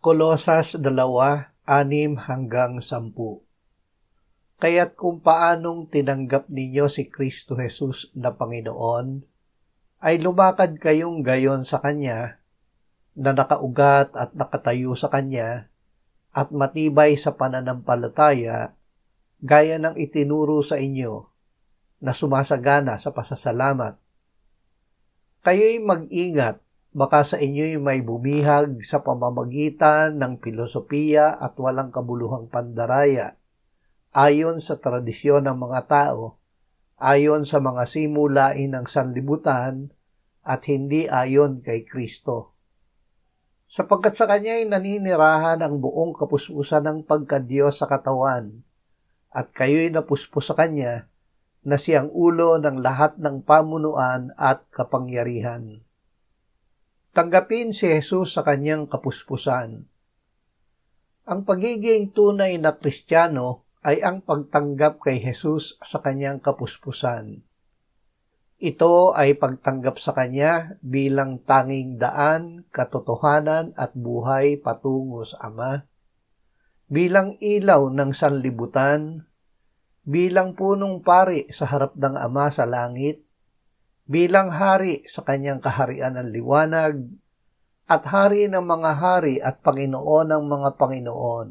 Kolosas 2:6-10. Kaya't kung paanong tinanggap ninyo si Kristo Jesus na Panginoon, ay lumakad kayong gayon sa Kanya, na nakaugat at nakatayo sa Kanya, at matibay sa pananampalataya, gaya ng itinuro sa inyo, na sumasagana sa pasasalamat. Kayo'y mag-ingat, baka sa inyo'y may bumihag sa pamamagitan ng filosofiya at walang kabuluhang pandaraya, ayon sa tradisyon ng mga tao, ayon sa mga simulain ng sanlibutan, at hindi ayon kay Kristo. Sapagkat sa Kanya'y naninirahan ang buong kapuspusan ng pagka-Diyos sa katawan, at kayo'y napuspos sa Kanya, na siyang ulo ng lahat ng pamunuan at kapangyarihan. Tanggapin si Jesus sa kanyang kapuspusan. Ang pagiging tunay na Kristiyano ay ang pagtanggap kay Jesus sa kanyang kapuspusan. Ito ay pagtanggap sa kanya bilang tanging daan, katotohanan at buhay patungo sa Ama, bilang ilaw ng sanlibutan, bilang punong pari sa harap ng Ama sa langit, bilang hari sa kanyang kaharian ng liwanag, at hari ng mga hari at Panginoon ng mga Panginoon.